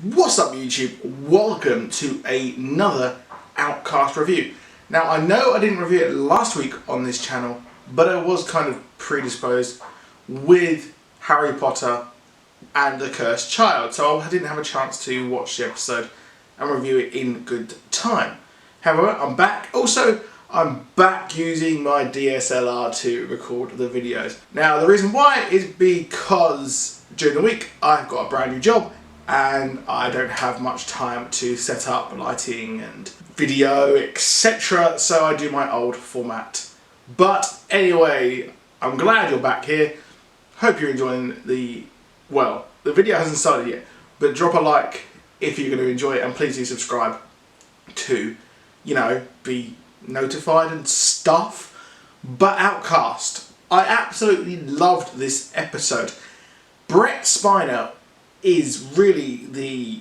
What's up YouTube? Welcome to another Outcast review. Now I know I didn't review it last week on this channel, but I was kind of predisposed with Harry Potter and the Cursed Child, so I didn't have a chance to watch the episode and review it in good time. However, I'm back. Also, I'm back using my DSLR to record the videos. Now the reason why is because during the week I've got a brand new job and I don't have much time to set up lighting and video, etc. So I do my old format. But anyway, I'm glad you're back here. Hope you're enjoying the video hasn't started yet, but drop a like if you're going to enjoy it, and please do subscribe to, be notified and stuff. But Outcast, I absolutely loved this episode. Brett Spiner is really the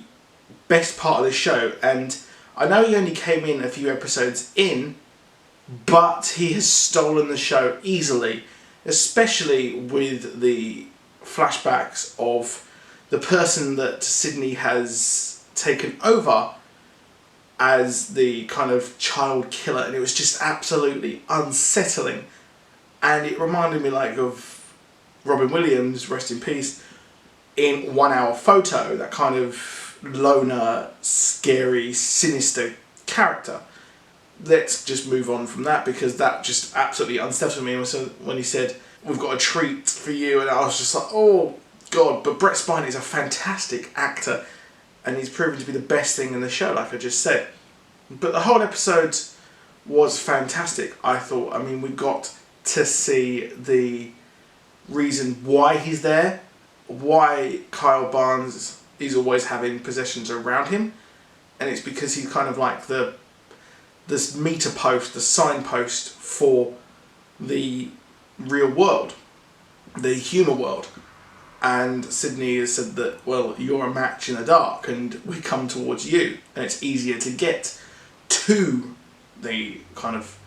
best part of the show, and I know he only came in a few episodes in, but he has stolen the show easily, especially with the flashbacks of the person that Sidney has taken over as the kind of child killer, and it was just absolutely unsettling. And it reminded me of Robin Williams, rest in peace, in 1 Hour Photo, that kind of loner, scary, sinister character. Let's just move on from that, because that just absolutely unsettled me when he said, "We've got a treat for you," and I was just like, oh god. But Brett Spiner is a fantastic actor, and he's proven to be the best thing in the show, like I just said. But the whole episode was fantastic, I thought. I mean, we got to see the reason why he's there, why Kyle Barnes is always having possessions around him, and it's because he's kind of like this meter post, the signpost for the real world, the human world. And Sidney has said that, well, you're a match in the dark and we come towards you, and it's easier to get to the kind of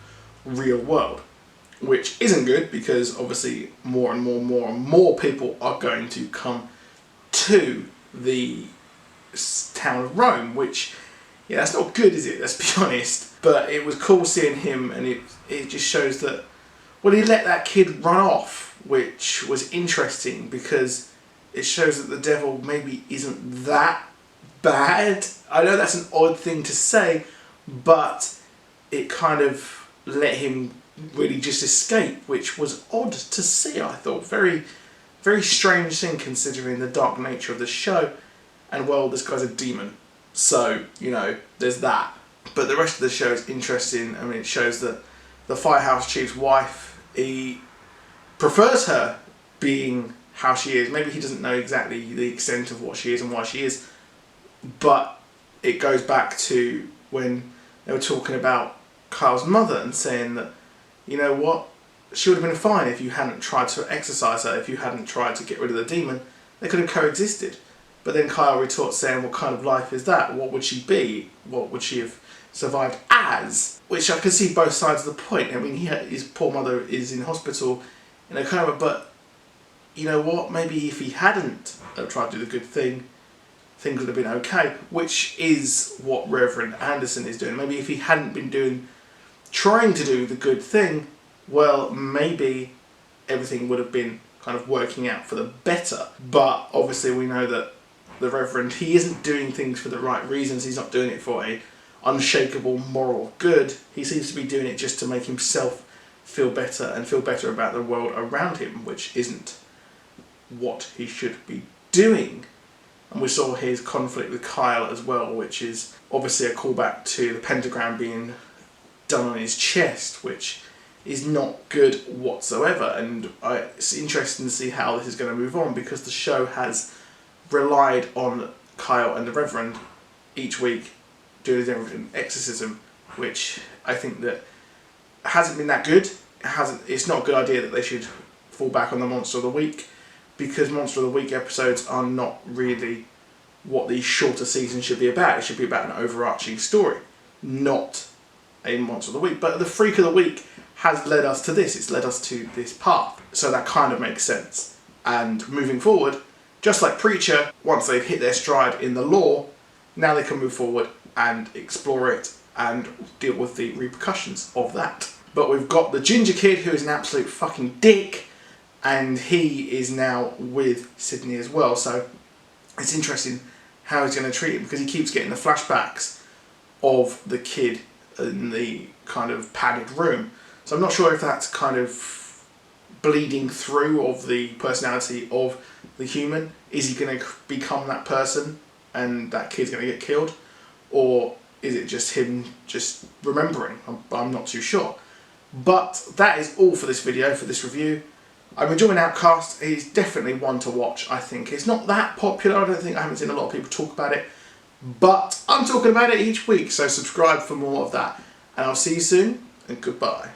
real world, which isn't good, because obviously more and more people are going to come to the town of Rome, which, yeah, that's not good, is it? Let's be honest. But it was cool seeing him, and it just shows that, well, he let that kid run off, which was interesting, because it shows that the devil maybe isn't that bad. I know that's an odd thing to say, but it kind of let him really just escape, which was odd to see, I thought. Very, very strange thing, considering the dark nature of the show. And, well, this guy's a demon, so, there's that. But the rest of the show is interesting. I mean, it shows that the firehouse chief's wife, he prefers her being how she is. Maybe he doesn't know exactly the extent of what she is and why she is, but it goes back to when they were talking about Kyle's mother and saying that, you know what, she would have been fine if you hadn't tried to exorcise her, if you hadn't tried to get rid of the demon. They could have coexisted. But then Kyle retorts saying, what kind of life is that? What would she be? What would she have survived as? Which I can see both sides of the point. I mean, his poor mother is in hospital, but you know what? Maybe if he hadn't tried to do the good thing, things would have been okay, which is what Reverend Anderson is doing. Maybe if he hadn't been trying to do the good thing, well, maybe everything would have been kind of working out for the better. But obviously we know that the Reverend, he isn't doing things for the right reasons. He's not doing it for a unshakable moral good. He seems to be doing it just to make himself feel better and feel better about the world around him, which isn't what he should be doing. And we saw his conflict with Kyle as well, which is obviously a callback to the pentagram being done on his chest, which is not good whatsoever. And it's interesting to see how this is going to move on, because the show has relied on Kyle and the Reverend each week doing a different exorcism, which I think that hasn't been that good. It's not a good idea that they should fall back on the Monster of the Week, because Monster of the Week episodes are not really what these shorter seasons should be about. It should be about an overarching story, not a Monster of the Week. But the Freak of the Week has led us to this. It's led us to this path. So that kind of makes sense. And moving forward, just like Preacher, once they've hit their stride in the lore, now they can move forward and explore it and deal with the repercussions of that. But we've got the ginger kid who is an absolute fucking dick, and he is now with Sidney as well, so it's interesting how he's going to treat him, because he keeps getting the flashbacks of the kid in the kind of padded room. So I'm not sure if that's kind of bleeding through of the personality of the human. Is he going to become that person and that kid's going to get killed? Or is it just him just remembering? I'm not too sure. But that is all for this video, for this review. I'm enjoying Outcast. It's definitely one to watch, I think. It's not that popular. I haven't seen a lot of people talk about it. But I'm talking about it each week, so subscribe for more of that. And I'll see you soon, and goodbye.